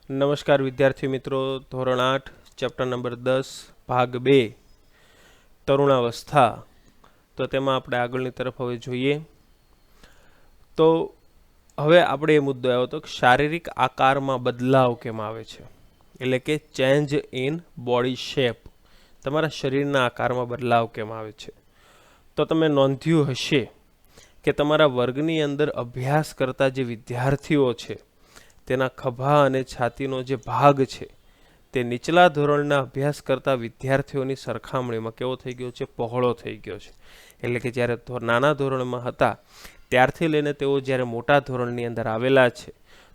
નમસ્કાર વિદ્યાર્થી મિત્રો, ધોરણ 8 ચેપ્ટર નંબર 10 ભાગ 2 તરુણાવસ્થા. તો તેમાં આપણે આગળની તરફ હવે જોઈએ. તો હવે આપણે એ મુદ્દો આવ્યો હતો કે શારીરિક આકારમાં બદલાવ કેમ આવે છે, એટલે કે ચેન્જ ઇન બોડી શેપ, તમારા શરીરના આકારમાં બદલાવ કેમ આવે છે. તો તમે નોંધ્યું હશે કે તમારા વર્ગની અંદર અભ્યાસ કરતા જે વિદ્યાર્થીઓ છે તેના ખભા અને છાતીનો જે ભાગ છે તે નીચલા ધોરણના અભ્યાસ કરતા વિદ્યાર્થીઓની સરખામણીમાં કેવો થઈ ગયો છે, પહોળો થઈ ગયો છે. એટલે કે જ્યારે નાના ધોરણમાં હતા ત્યારથી લઈને તેઓ જ્યારે મોટા ધોરણની અંદર આવેલા છે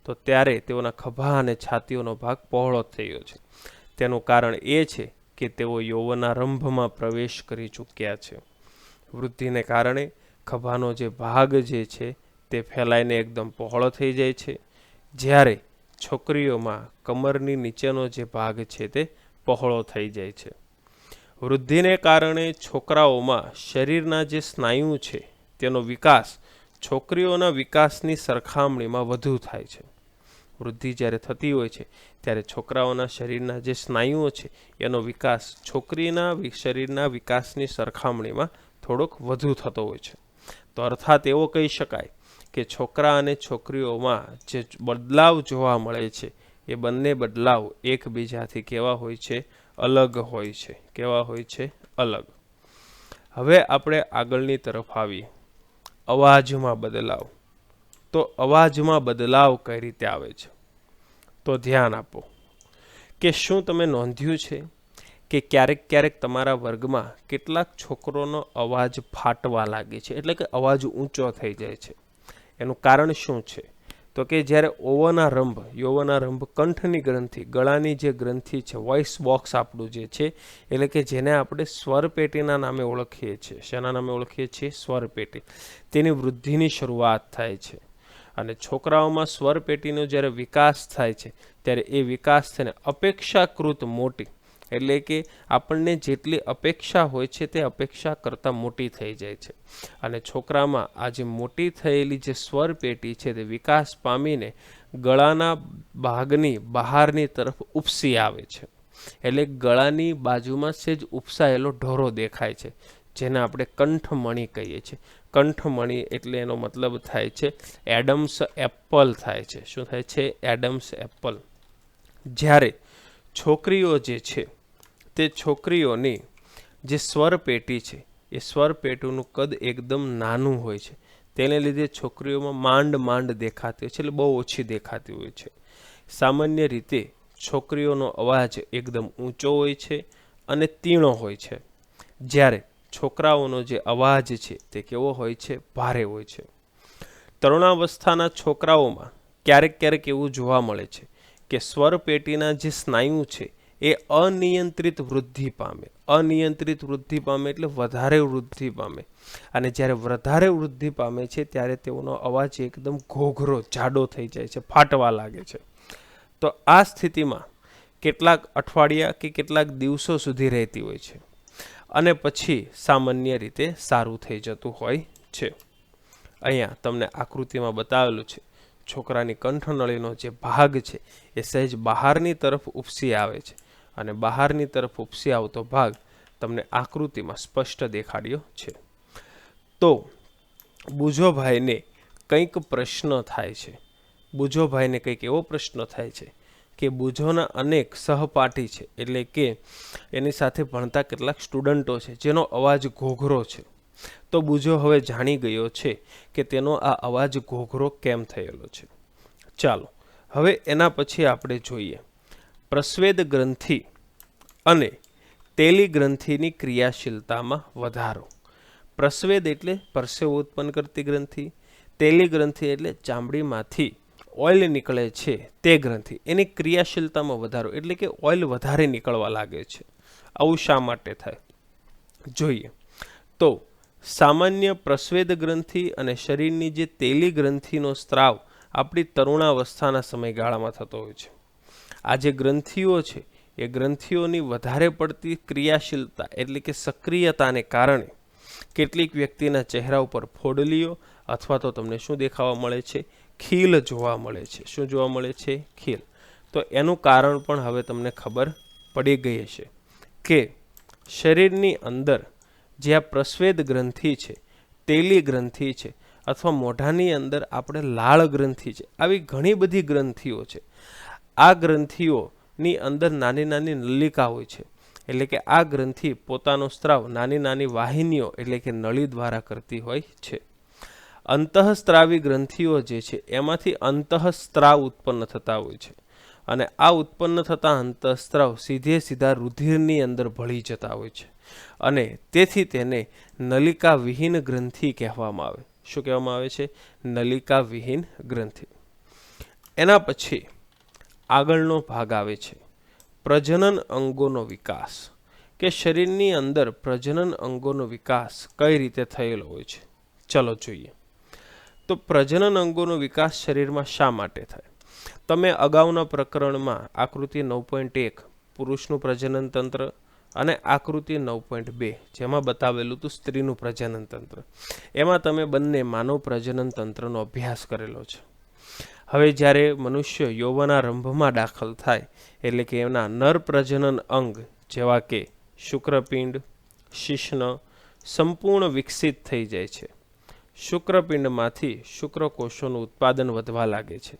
તો ત્યારે તેઓના ખભા અને છાતીઓનો ભાગ પહોળો થઈ ગયો છે. તેનું કારણ એ છે કે તેઓ યૌવનારંભમાં પ્રવેશ કરી ચૂક્યા છે. વૃદ્ધિને કારણે ખભાનો જે ભાગ જે છે તે ફેલાઈને એકદમ પહોળો થઈ જાય છે, જ્યારે છોકરીઓમાં કમરની નીચેનો જે ભાગ છે તે પહોળો થઈ જાય છે. વૃદ્ધિને કારણે છોકરાઓમાં શરીરના જે સ્નાયુ છે તેનો વિકાસ છોકરીઓના વિકાસની સરખામણીમાં વધુ થાય છે. વૃદ્ધિ જ્યારે થતી હોય છે ત્યારે છોકરાઓના શરીરના જે સ્નાયુઓ છે એનો વિકાસ છોકરીના શરીરના વિકાસની સરખામણીમાં થોડોક વધુ થતો હોય છે. તો અર્થાત એવો કહી શકાય કે છોકરા અને છોકરીઓમાં જે બદલાવ જોવા મળે છે એ બંને બદલાવ એકબીજાથી કેવા હોય છે, અલગ હોય છે. કેવા હોય છે, અલગ. હવે આપણે આગળની તરફ આવીએ. અવાજમાં બદલાવ. તો અવાજમાં બદલાવ કઈ રીતે આવે છે, તો ધ્યાન આપો કે શું તમે નોંધ્યું છે કે ક્યારેક ક્યારેક તમારા વર્ગમાં કેટલાક છોકરોનો અવાજ ફાટવા લાગે છે, એટલે કે અવાજ ઊંચો થઈ જાય છે. એનું કારણ શું છે, તો કે જ્યારે યૌવનારંભ કંઠની ગ્રંથિ, ગળાની જે ગ્રંથિ છે, વોઇસ બોક્સ આપણું જે છે, એટલે કે જેને આપણે સ્વરપેટીના નામે ઓળખીએ છીએ. શેના નામે ઓળખીએ છીએ? સ્વરપેટી. તેની વૃદ્ધિની શરૂઆત થાય છે અને છોકરાઓમાં સ્વરપેટીનો જ્યારે વિકાસ થાય છે ત્યારે એ વિકાસ થઈને અપેક્ષાકૃત મોટી, એટલે કે આપણને જેટલી અપેક્ષા હોય છે તે અપેક્ષા કરતાં મોટી થઈ જાય છે. અને છોકરામાં આ જે મોટી થયેલી જે સ્વરપેટી છે તે વિકાસ પામીને ગળાના ભાગની બહારની તરફ ઉપસી આવે છે. એટલે ગળાની બાજુમાં સેજ ઉપસાયેલો ઢોરો દેખાય છે, જેને આપણે કંઠમણી કહીએ છીએ. કંઠમણી એટલે એનો મતલબ થાય છે એડમ્સ એપલ થાય છે. શું થાય છે? Adam's Apple. જ્યારે છોકરીઓ જે છે તે છોકરીઓની જે સ્વરપેટી છે એ સ્વરપેટીનું કદ એકદમ નાનું હોય છે. તેને લીધે છોકરીઓમાં માંડ દેખાતી હોય છે, એટલે બહુ ઓછી દેખાતી હોય છે. સામાન્ય રીતે છોકરીઓનો અવાજ એકદમ ઊંચો હોય છે અને તીણો હોય છે, જ્યારે છોકરાઓનો જે અવાજ છે તે કેવો હોય છે? ભારે હોય છે. તરુણાવસ્થાના છોકરાઓમાં ક્યારેક ક્યારેક એવું જોવા મળે છે કે સ્વરપેટીના જે સ્નાયુ છે એ અનિયંત્રિત વૃદ્ધિ પામે. અનિયંત્રિત વૃદ્ધિ પામે એટલે વધારે વૃદ્ધિ પામે. અને જ્યારે વધારે વૃદ્ધિ પામે છે ત્યારે તેઓનો અવાજ એકદમ ઘોઘરો, જાડો થઈ જાય છે, ફાટવા લાગે છે. તો આ સ્થિતિમાં કેટલાક અઠવાડિયા કે કેટલાક દિવસો સુધી રહેતી હોય છે અને પછી સામાન્ય રીતે સારું થઈ જતું હોય છે. અહીંયા તમને આકૃતિમાં બતાવેલું છે છોકરાની કંઠનળીનો જે ભાગ છે એ સહેજ બહારની તરફ ઉપસી આવે છે અને બહારની તરફ ઉપસી આવતો ભાગ તમને આકૃતિમાં સ્પષ્ટ દેખાડ્યો છે. તો બુજોભાઈને કંઈક પ્રશ્ન થાય છે. બુજોભાઈને કંઈક એવો પ્રશ્ન થાય છે કે બુજોના અનેક સહપાઠી છે, એટલે કે એની સાથે ભણતા કેટલાક સ્ટુડન્ટો છે જેનો અવાજ ઘોઘરો છે. તો બુજો હવે જાણી ગયો છે કે તેનો આ અવાજ ઘોઘરો કેમ થયેલો છે. ચાલો હવે એના પછી આપણે જોઈએ પ્રસ્વેદ ગ્રંથિ અને તેલી ગ્રંથિની ક્રિયાશીલતામાં વધારો. પ્રસ્વેદ એટલે પરસેવો ઉત્પન્ન કરતી ગ્રંથિ, તેલી ગ્રંથિ એટલે ચામડીમાંથી ઓઇલ નીકળે છે તે ગ્રંથિ, એની ક્રિયાશીલતામાં વધારો, એટલે કે ઓઇલ વધારે નીકળવા લાગે છે. આવું શા માટે થાય જોઈએ. તો સામાન્ય પ્રસ્વેદ ગ્રંથિ અને શરીરની જે તેલી ગ્રંથિનો સ્ત્રાવ આપણી તરુણાવસ્થાના સમયગાળામાં થતો હોય છે. આ જે ગ્રંથિઓ છે એ ગ્રંથિઓની વધારે પડતી ક્રિયાશીલતા, એટલે કે સક્રિયતાને કારણે કેટલીક વ્યક્તિના ચહેરા ઉપર ફોડલીઓ અથવા તો તમને શું દેખાવા મળે છે? ખીલ જોવા મળે છે. શું જોવા મળે છે? ખીલ. તો એનું કારણ પણ હવે તમને ખબર પડી ગઈ હશે કે શરીરની અંદર જે આ પ્રસ્વેદ ગ્રંથિ છે, તેલી ગ્રંથિ છે, અથવા મોઢાની અંદર આપણે લાળ ગ્રંથિ છે, આવી ઘણી બધી ગ્રંથિઓ છે. આ ગ્રંથિઓની અંદર નાની નાની નલિકા હોય છે. એટલે કે આ ગ્રંથિ પોતાનો સ્ત્રાવ નાની નાની વાહિનીઓ એટલે કે નળી દ્વારા કરતી હોય છે. અંતઃસ્ત્રાવી ગ્રંથિઓ જે છે એમાંથી અંતઃસ્ત્રાવ ઉત્પન્ન થતા હોય છે અને આ ઉત્પન્ન થતા અંતઃસ્ત્રાવ સીધા રુધિરની અંદર ભળી જતા હોય છે અને તેથી તેને નલિકા વિહીન ગ્રંથિ કહેવામાં આવે. શું કહેવામાં આવે છે? નલિકા વિહીન ગ્રંથિ. એના પછી આગળનો ભાગ આવે છે પ્રજનન અંગોનો વિકાસ, કે શરીરની અંદર પ્રજનન અંગોનો વિકાસ કઈ રીતે થયેલો હોય છે. ચલો જોઈએ. તો પ્રજનન અંગોનો વિકાસ શરીરમાં શા માટે થાય? તમે અગાઉના પ્રકરણમાં આકૃતિ 9.1 પુરુષનું પ્રજનન તંત્ર અને આકૃતિ 9.2 જેમાં બતાવેલું હતું સ્ત્રીનું પ્રજનન તંત્ર, એમાં તમે બંને માનવ પ્રજનન તંત્રનો અભ્યાસ કરેલો છે. હવે જ્યારે મનુષ્ય યૌવનારંભમાં દાખલ થાય એટલે કે એના નર પ્રજનન અંગ જેવા કે શુક્રપિંડ, શિશ્ન સંપૂર્ણ વિકસિત થઈ જાય છે. શુક્રપિંડમાંથી શુક્રકોષોનું ઉત્પાદન વધવા લાગે છે.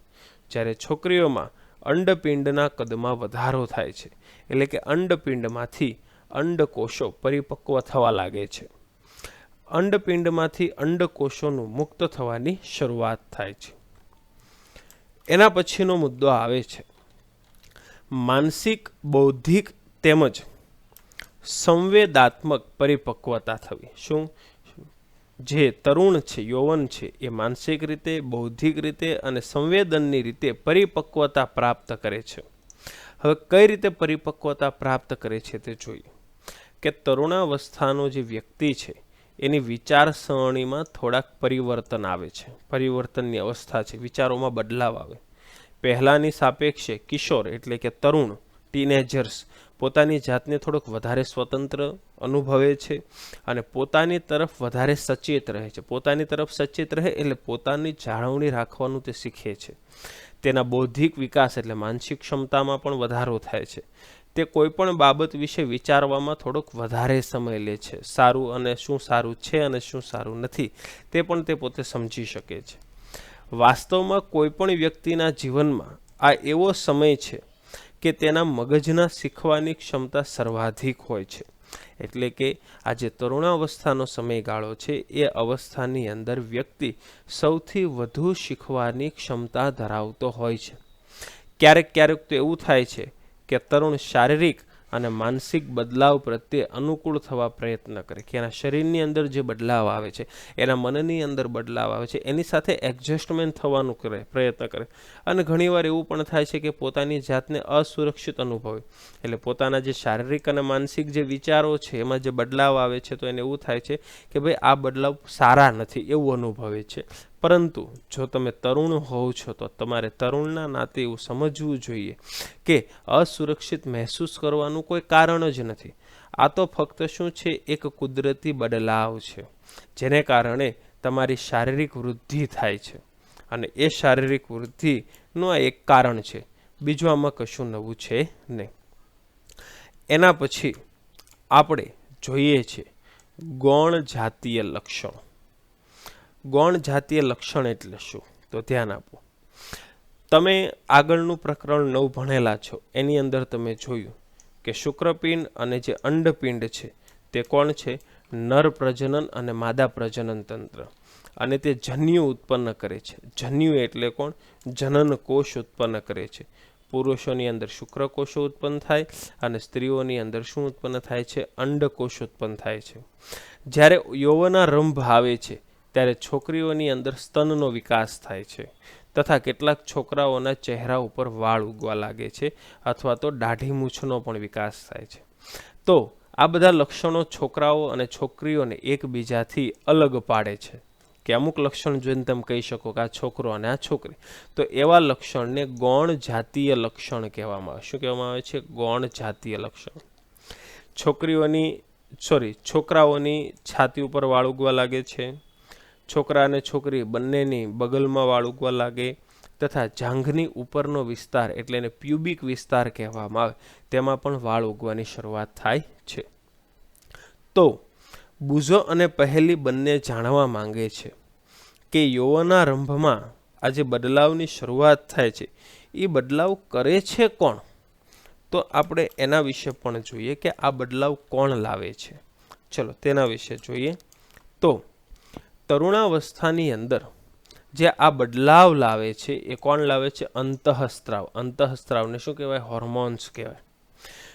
જ્યારે છોકરીઓમાં અંડપિંડના કદમાં વધારો થાય છે એટલે કે અંડપિંડમાંથી અંડકોષો પરિપક્વ થવા લાગે છે. અંડપિંડમાંથી અંડકોષોનું મુક્ત થવાની શરૂઆત થાય છે. એના પછીનો મુદ્દો આવે છે માનસિક, બૌદ્ધિક તેમજ સંવેદાત્મક પરિપક્વતા થવી. શું? જે તરુણ છે, યૌવન છે, એ માનસિક રીતે, બૌદ્ધિક રીતે અને સંવેદનની રીતે પરિપક્વતા પ્રાપ્ત કરે છે. હવે કઈ રીતે પરિપક્વતા પ્રાપ્ત કરે છે તે જોઈએ. કે તરુણાવસ્થાનો જે વ્યક્તિ છે એની વિચારસરણીમાં થોડાક પરિવર્તન આવે છે. પરિવર્તનની અવસ્થા છે, વિચારોમાં બદલાવ આવે. પહેલાંની સાપેક્ષે કિશોર એટલે કે તરુણ, ટીનેજર્સ પોતાની જાતને થોડોક વધારે સ્વતંત્ર અનુભવે છે અને પોતાની તરફ વધારે સચેત રહે છે. પોતાની તરફ સચેત રહે એટલે પોતાની જાળવણી રાખવાનું તે શીખે છે. તેના બૌદ્ધિક વિકાસ એટલે માનસિક ક્ષમતામાં પણ વધારો થાય છે. તે કોઈ પણ બાબત વિશે વિચારવામાં થોડોક વધારે સમય લે છે. સારું અને શું સારું છે અને શું સારું નથી તે પણ તે પોતે સમજી શકે છે. વાસ્તવમાં કોઈ પણ વ્યક્તિના જીવનમાં આ એવો સમય છે કે તેના મગજના શીખવાની ક્ષમતા સર્વાધિક હોય છે. એટલે કે આ જે તરુણાવસ્થાનો સમયગાળો છે એ અવસ્થાની અંદર વ્યક્તિ સૌથી વધુ શીખવાની ક્ષમતા ધરાવતો હોય છે. ક્યારેક તો એવું થાય છે કે તરુણ શારીરિક અને માનસિક બદલાવ પ્રત્યે અનુકૂળ થવા પ્રયત્ન કરે, કે એના શરીરની અંદર જે બદલાવ આવે છે, એના મનની અંદર બદલાવ આવે છે, એની સાથે એડજસ્ટમેન્ટ થવાનું પ્રયત્ન કરે. અને ઘણીવાર એવું પણ થાય છે કે પોતાની જાતને અસુરક્ષિત અનુભવે. એટલે પોતાના જે શારીરિક અને માનસિક જે વિચારો છે એમાં જે બદલાવ આવે છે તો એને એવું થાય છે કે ભાઈ આ બદલાવ સારા નથી એવું અનુભવે છે. પરંતુ જો તમે તરુણ હોવ છો તો તમારે તરુણના નાતે એવું સમજવું જોઈએ કે અસુરક્ષિત મહેસૂસ કરવાનું કોઈ કારણ જ નથી. આ તો ફક્ત શું છે, એક કુદરતી બદલાવ છે જેને કારણે તમારી શારીરિક વૃદ્ધિ થાય છે અને એ શારીરિક વૃદ્ધિનું આ એક કારણ છે. બીજું આમાં કશું નવું છે નહીં. એના પછી આપણે જોઈએ છે ગૌણ જાતીય લક્ષણ. ગૌણ જાતીય લક્ષણ એટલે શું? તો ધ્યાન આપો. તમે આગળનું પ્રકરણ 9 ભણેલા છો એની અંદર તમે જોયું કે શુક્રપિંડ અને જે અંડપિંડ છે તે કોણ છે? નર પ્રજનન અને માદા પ્રજનન તંત્ર. અને તે જન્યુ ઉત્પન્ન કરે છે. જન્યુ એટલે કોણ? જનન કોષ ઉત્પન્ન કરે છે. પુરુષોની અંદર શુક્રકોષો ઉત્પન્ન થાય અને સ્ત્રીઓની અંદર શું ઉત્પન્ન થાય છે? અંડકોષ ઉત્પન્ન થાય છે. જ્યારે યૌવનારંભ આવે છે ત્યારે છોકરીઓની અંદર સ્તનનો વિકાસ થાય છે તથા કેટલાક છોકરાઓના ચહેરા ઉપર વાળ ઉગવા લાગે છે અથવા તો દાઢી મૂછનો પણ વિકાસ થાય છે. તો આ બધા લક્ષણો છોકરાઓ અને છોકરીઓને એકબીજાથી અલગ પાડે છે. કે અમુક લક્ષણ જોઈને તમે કહી શકો કે આ છોકરો અને આ છોકરી, તો એવા લક્ષણને ગૌણ જાતીય લક્ષણ કહેવામાં આવે. શું કહેવામાં આવે છે? ગૌણ જાતીય લક્ષણ. છોકરાઓની છાતી ઉપર વાળ ઉગવા લાગે છે. છોકરા અને છોકરી બંનેની બગલમાં વાળ ઉગવા લાગે તથા જાંઘની ઉપરનો વિસ્તાર એટલે એને પ્યુબિક વિસ્તાર કહેવામાં આવે, તેમાં પણ વાળ ઉગવાની શરૂઆત થાય છે. તો બુઝો અને પહેલી બંને જાણવા માંગે છે કે યૌવનારંભમાં આ જે બદલાવની શરૂઆત થાય છે એ બદલાવ કરે છે કોણ? તો આપણે એના વિશે પણ જોઈએ કે આ બદલાવ કોણ લાવે છે. ચલો તેના વિશે જોઈએ. તો તરુણાવસ્થાની અંદર જે આ બદલાવ લાવે છે એ કોણ લાવે છે? અંતઃસ્ત્રાવ. અંતઃસ્ત્રાવને શું કહેવાય? હોર્મોન્સ કહેવાય.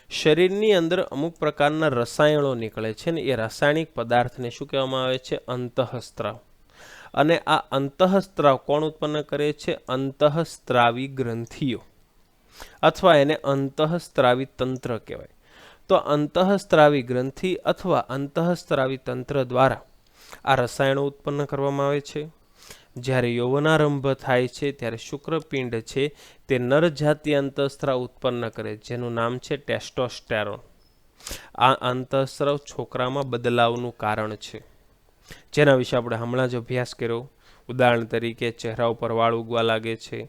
શરીરની અંદર અમુક પ્રકારના રસાયણો નીકળે છે ને એ રાસાયણિક પદાર્થને શું કહેવામાં આવે છે? અંતઃસ્ત્રાવ. અને આ અંતઃસ્ત્રાવ કોણ ઉત્પન્ન કરે છે? અંતઃસ્ત્રાવી ગ્રંથિઓ, અથવા એને અંતઃસ્ત્રાવી તંત્ર કહેવાય. તો અંતઃસ્ત્રાવી ગ્રંથિ અથવા અંતઃસ્ત્રાવી તંત્ર દ્વારા આ રસાયણો ઉત્પન્ન કરવામાં આવે છે. જ્યારે યૌવનારંભ થાય છે ત્યારે શુક્રપિંડ છે તે નરજાતિ અંતઃસ્ત્રાવ ઉત્પન્ન કરે, જેનું નામ છે ટેસ્ટોસ્ટેરોન. આ અંતઃસ્ત્રાવ છોકરામાં બદલાવનું કારણ છે, જેના વિશે આપણે હમણાં જ અભ્યાસ કર્યો. ઉદાહરણ તરીકે ચહેરા ઉપર વાળ ઉગવા લાગે છે,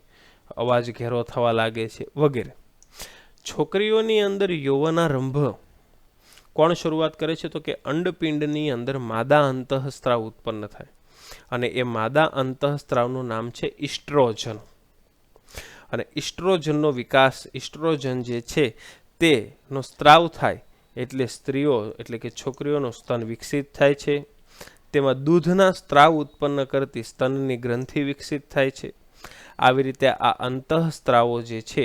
અવાજ ઘેરો થવા લાગે છે વગેરે. છોકરીઓની અંદર યૌવનારંભ કોણ શરૂઆત કરે છે? તો કે અંડપિંડની અંદર માદા અંતઃસ્ત્રાવ ઉત્પન્ન થાય, અને એ માદા અંતઃસ્ત્રાવનું નામ છે ઇસ્ટ્રોજન. અને ઇસ્ટ્રોજનનો વિકાસ, ઇસ્ટ્રોજન જે છે તેનો સ્ત્રાવ થાય એટલે સ્ત્રીઓ એટલે કે છોકરીઓનું સ્તન વિકસિત થાય છે. તેમાં દૂધના સ્ત્રાવ ઉત્પન્ન કરતી સ્તનની ગ્રંથિ વિકસિત થાય છે. આવી રીતે આ અંતઃસ્ત્રાવો જે છે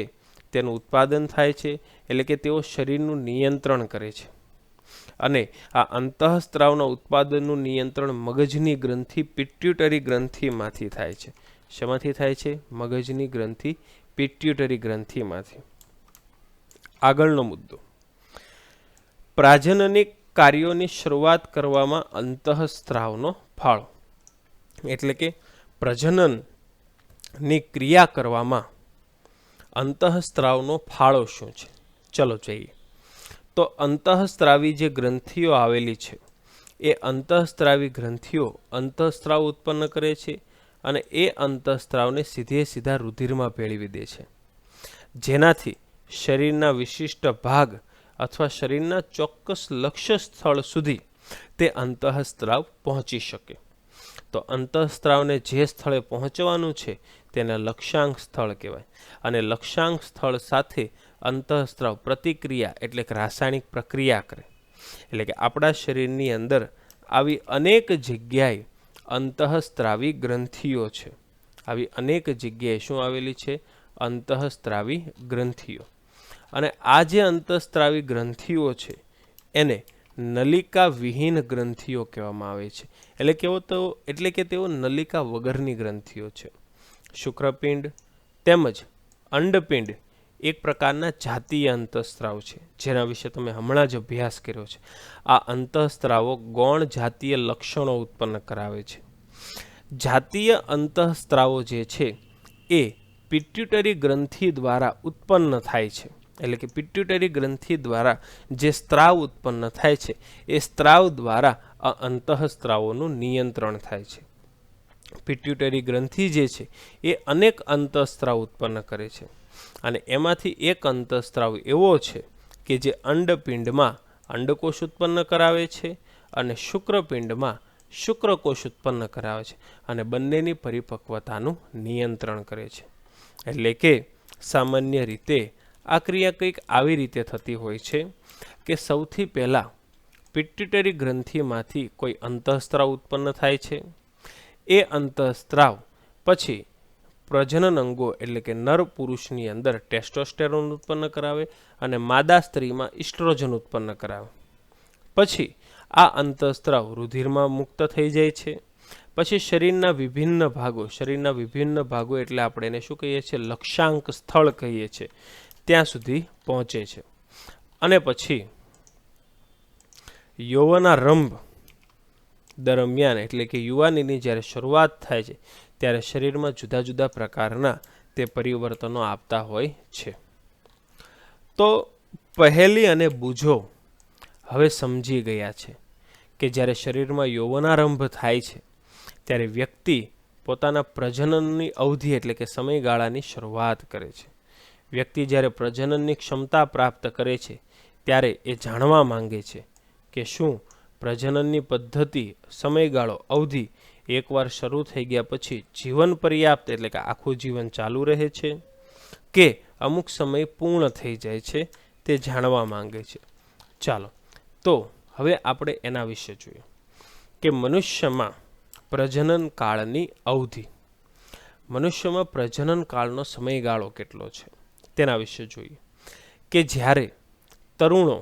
તેનું ઉત્પાદન થાય છે, એટલે કે તેઓ શરીરનું નિયંત્રણ કરે છે. અને આ અંતઃસ્ત્રાવના ઉત્પાદનનું નિયંત્રણ મગજની ગ્રંથિ પિટ્યુટરી ગ્રંથિમાંથી થાય છે. શેમાંથી થાય છે? મગજની ગ્રંથિ પિટ્યુટરી ગ્રંથિમાંથી. આગળનો મુદ્દો, પ્રાજનનિક કાર્યોની શરૂઆત કરવામાં અંતઃસ્ત્રાવનો ફાળો. એટલે કે પ્રજનનની ક્રિયા કરવામાં અંતઃસ્ત્રાવનો ફાળો શું છે? ચલો જોઈએ. તો અંતઃસ્ત્રાવી જે ગ્રંથિઓ આવેલી છે એ અંતઃસ્ત્રાવી ગ્રંથિઓ અંતઃસ્ત્રાવ ઉત્પન્ન કરે છે, અને એ અંતઃસ્ત્રાવને સીધા રુધિરમાં ભેળવી દે છે, જેનાથી શરીરના વિશિષ્ટ ભાગ અથવા શરીરના ચોક્કસ લક્ષ્ય સ્થળ સુધી તે અંતઃસ્ત્રાવ પહોંચી શકે. તો અંતઃસ્ત્રાવને જે સ્થળે પહોંચવાનું છે તેને લક્ષ્યાંક સ્થળ કહેવાય. અને લક્ષ્યાંક સ્થળ સાથે અંતઃસ્ત્રાવ પ્રતિક્રિયા એટલે કે રાસાયણિક પ્રક્રિયા કરે. એટલે કે આપણા શરીરની અંદર આવી અનેક જગ્યાએ અંતઃસ્ત્રાવી ગ્રંથિઓ છે. આવી અનેક જગ્યાએ શું આવેલી છે? અંતઃસ્ત્રાવી ગ્રંથિઓ. અને આ જે અંતઃસ્ત્રાવી ગ્રંથિઓ છે એને નલિકા વિહીન ગ્રંથિઓ કહેવામાં આવે છે. એટલે કે તેઓ નલિકા વગરની ગ્રંથિઓ છે. શુક્રપિંડ તેમજ અંડપિંડ એક પ્રકારના જાતીય અંતઃસ્ત્રાવ છે, જેના વિશે તમે હમણાં જ અભ્યાસ કર્યો છે. આ અંતઃસ્ત્રાવો ગૌણ જાતીય લક્ષણો ઉત્પન્ન કરાવે છે. જાતીય અંતઃસ્ત્રાવો જે છે એ પિટ્યુટરી ગ્રંથિ દ્વારા ઉત્પન્ન થાય છે. એટલે કે પિટ્યુટરી ગ્રંથિ દ્વારા જે સ્ત્રાવ ઉત્પન્ન થાય છે એ સ્ત્રાવ દ્વારા આ અંતઃસ્ત્રાવોનું નિયંત્રણ થાય છે. પિટ્યુટરી ગ્રંથિ જે છે એ અનેક અંતઃસ્ત્રાવ ઉત્પન્ન કરે છે, અને એમાંથી એક અંતઃસ્ત્રાવ એવો છે કે જે અંડપિંડમાં અંડકોષ ઉત્પન્ન કરાવે છે અને શુક્રપિંડમાં શુક્રકોષ ઉત્પન્ન કરાવે છે, અને બંનેની પરિપક્વતાનું નિયંત્રણ કરે છે. એટલે કે સામાન્ય રીતે આ ક્રિયા કંઈક આવી રીતે થતી હોય છે કે સૌથી પહેલાં પિટ્યુટરી ગ્રંથિમાંથી કોઈ અંતઃસ્ત્રાવ ઉત્પન્ન થાય છે. એ અંતઃસ્ત્રાવ પછી પ્રજનન અંગો એટલે કે નર પુરુષની અંદર ટેસ્ટોસ્ટેરોન ઉત્પન્ન કરાવે અને માદા સ્ત્રીમાં ઇસ્ટ્રોજન ઉત્પન્ન કરાવે. પછી આ અંતઃસ્ત્રાવ રુધિરમાં મુક્ત થઈ જાય છે. પછી શરીરના વિભિન્ન ભાગો એટલે આપણે એને શું કહીએ છીએ? લક્ષ્યાંક સ્થળ કહીએ છીએ, ત્યાં સુધી પહોંચે છે. અને પછી યૌવનારંભ દરમિયાન એટલે કે યુવાનીની જ્યારે શરૂઆત થાય છે ત્યારે શરીરમાં જુદા જુદા પ્રકારના તે પરિવર્તનો આપતા હોય છે. તો પહેલી અને બુઝો હવે સમજી ગયા છે કે જ્યારે શરીરમાં યૌવનારંભ થાય છે ત્યારે વ્યક્તિ પોતાના પ્રજનનની અવધિ એટલે કે સમયગાળાની શરૂઆત કરે છે. વ્યક્તિ જ્યારે પ્રજનનની ક્ષમતા પ્રાપ્ત કરે છે ત્યારે એ જાણવા માંગે છે કે શું પ્રજનનની પદ્ધતિ સમયગાળો અવધિ એકવાર શરૂ થઈ ગયા પછી જીવન પર્યાપ્ત એટલે કે આખું જીવન ચાલુ રહે છે કે અમુક સમય પૂર્ણ થઈ જાય છે તે જાણવા માંગે છે. ચાલો તો હવે આપણે એના વિશે જોઈએ કે મનુષ્યમાં પ્રજનન કાળની અવધિ, મનુષ્યમાં પ્રજનન કાળનો સમયગાળો કેટલો છે તેના વિશે જોઈએ કે જ્યારે તરુણો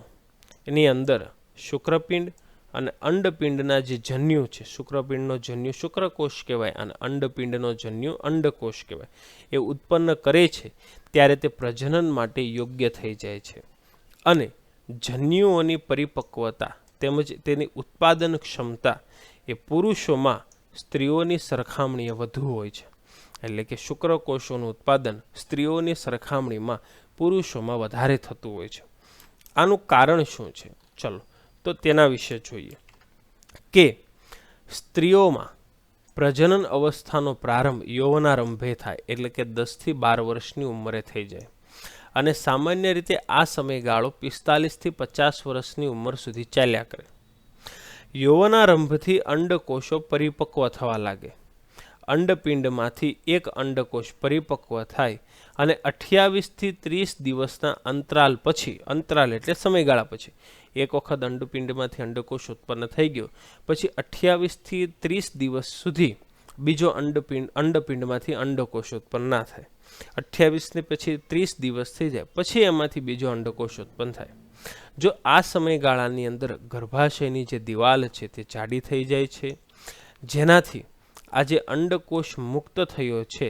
એની અંદર શુક્રપિંડ અને અંડપિંડના જે જન્યુ છે, શુક્રપિંડનો જન્યુ શુક્રકોષ કહેવાય અને અંડપિંડનો જન્યુ અંડકોષ કહેવાય, એ ઉત્પન્ન કરે છે ત્યારે તે પ્રજનન માટે યોગ્ય થઈ જાય છે અને જન્યુઓની પરિપક્વતા તેમજ તેની ઉત્પાદન ક્ષમતા એ પુરુષોમાં સ્ત્રીઓની સરખામણીએ વધુ હોય છે. એટલે કે શુક્રકોષોનું ઉત્પાદન સ્ત્રીઓની સરખામણીમાં પુરુષોમાં વધારે થતું હોય છે. આનું કારણ શું છે? ચલો તો તેના વિશે જોઈએ કે સ્ત્રીઓમાં પ્રજનન અવસ્થાનો પ્રારંભ યૌવનારંભે થાય એટલે કે 10 થી 12 વર્ષની ઉંમરે થઈ જાય અને સામાન્ય રીતે આ સમયગાળો 45 થી 50 વર્ષની ઉંમર સુધી ચાલ્યા કરે. યૌવનારંભથી અંડકોષો પરિપક્વ થવા લાગે. અંડપિંડમાંથી એક અંડકોષ પરિપક્વ થાય અને 28 થી 30 દિવસના અંતરાલ પછી, અંતરાલ એટલે સમયગાળા પછી, એક વખત અંડપિંડમાંથી અંડકોષ ઉત્પન્ન થઈ ગયો પછી 28 થી 30 દિવસ સુધી બીજો અંડપિંડમાંથી અંડકોષ ઉત્પન્ન ના થાય. 28 ને પછી 30 દિવસ થઈ જાય પછી એમાંથી બીજો અંડકોષ ઉત્પન્ન થાય. જો આ સમયગાળાની અંદર ગર્ભાશયની જે દિવાલ છે તે જાડી થઈ જાય છે, જેનાથી આ જે અંડકોષ મુક્ત થયો છે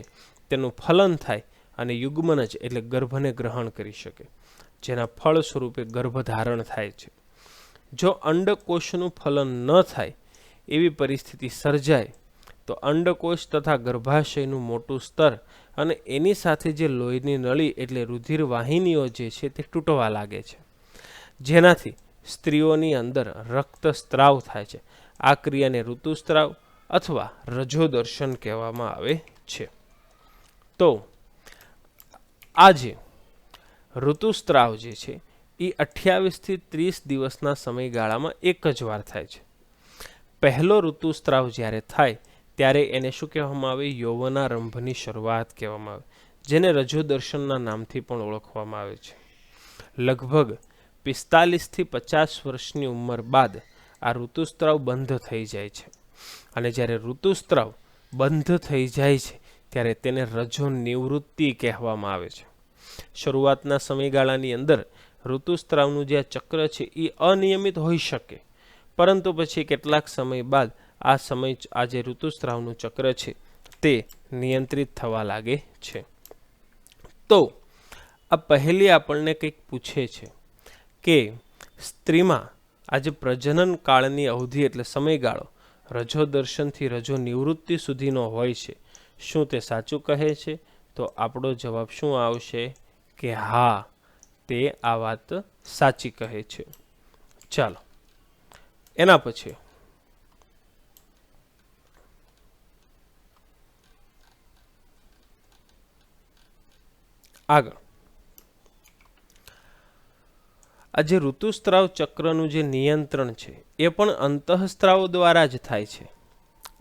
તેનું ફલન થાય અને યુગ્મનજ એટલે ગર્ભને ગ્રહણ કરી શકે, જેના ફળ સ્વરૂપે ગર્ભધારણ થાય છે. જો અંડકોષનું ફલન ન થાય એવી પરિસ્થિતિ સર્જાય તો અંડકોષ તથા ગર્ભાશયનું મોટું સ્તર અને એની સાથે જે લોહીની નળી એટલે રુધિર વાહિનીઓ જે છે તે તૂટવા લાગે છે, જેનાથી સ્ત્રીઓની અંદર રક્તસ્ત્રાવ થાય છે. આ ક્રિયાને ઋતુસ્ત્રાવ અથવા રજોદર્શન કહેવામાં આવે છે. તો આ જે ઋતુસ્ત્રાવ જે છે એ 28 થી 30 દિવસના સમયગાળામાં એક જ વાર થાય છે. પહેલો ઋતુસ્ત્રાવ જ્યારે થાય ત્યારે એને શું કહેવામાં આવે? યૌવનારંભની શરૂઆત કહેવામાં આવે, જેને રજોદર્શનના નામથી પણ ઓળખવામાં આવે છે. લગભગ 45 થી 50 વર્ષની ઉંમર બાદ આ ઋતુસ્ત્રાવ બંધ થઈ જાય છે અને જ્યારે ઋતુસ્ત્રાવ બંધ થઈ જાય છે ત્યારે તેને રજો નિવૃત્તિ કહેવામાં આવે છે. શરૂઆતના સમયગાળાની અંદર ઋતુસ્ત્રાવનું જે ચક્ર છે એ અનિયમિત હોઈ શકે, પરંતુ પછી કેટલાક સમય બાદ આ જે ઋતુસ્ત્રાવનું ચક્ર છે તે નિયંત્રિત થવા લાગે છે. તો આ પહેલી આપણને કંઈક પૂછે છે કે સ્ત્રીમાં આજે પ્રજનન કાળની અવધિ એટલે સમયગાળો રજોદર્શનથી રજો નિવૃત્તિ સુધીનો હોય છે. શું તે સાચું કહે છે? તો આપણો જવાબ શું આવશે કે હા, તે આ વાત સાચી કહે છે. ચાલો એના પછી આગળ આ જે ઋતુસ્ત્રાવ ચક્રનું જે નિયંત્રણ છે એ પણ અંતઃસ્ત્રાવ દ્વારા જ થાય છે.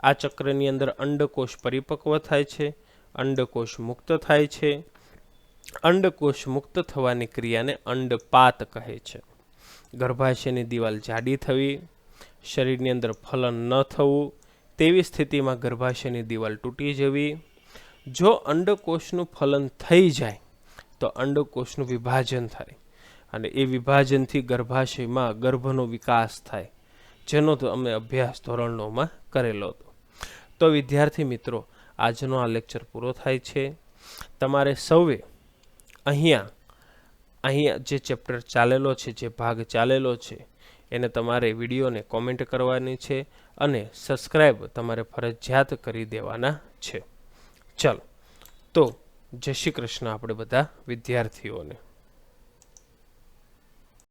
આ ચક્રની અંદર અંડકોષ પરિપક્વ થાય છે, અંડકોષ મુક્ત થાય છે. અંડકોષ મુક્ત થવાની ક્રિયાને અંડપાત કહે છે. ગર્ભાશયની દિવાલ જાડી થવી, શરીરની અંદર ફલન ન થવું, તેવી સ્થિતિમાં ગર્ભાશયની દિવાલ તૂટી જવી. જો અંડકોષનું ફલન થઈ જાય તો અંડકોષનું વિભાજન થાય અને એ વિભાજનથી ગર્ભાશયમાં ગર્ભનો વિકાસ થાય, જેનો તો અમે અભ્યાસ ધોરણ 9માં કરેલો હતો. તો વિદ્યાર્થી મિત્રો, આજનો આ લેક્ચર પૂરો થાય છે. તમારે સૌએ અહીંયા જે ચેપ્ટર ચાલેલો છે, જે ભાગ ચાલેલો છે, એને તમારે વિડીયોને કોમેન્ટ કરવાની છે અને સબસ્ક્રાઈબ તમારે ફરજિયાત કરી દેવાના છે. ચાલો તો જય શ્રી કૃષ્ણ આપણે બધા વિદ્યાર્થીઓને.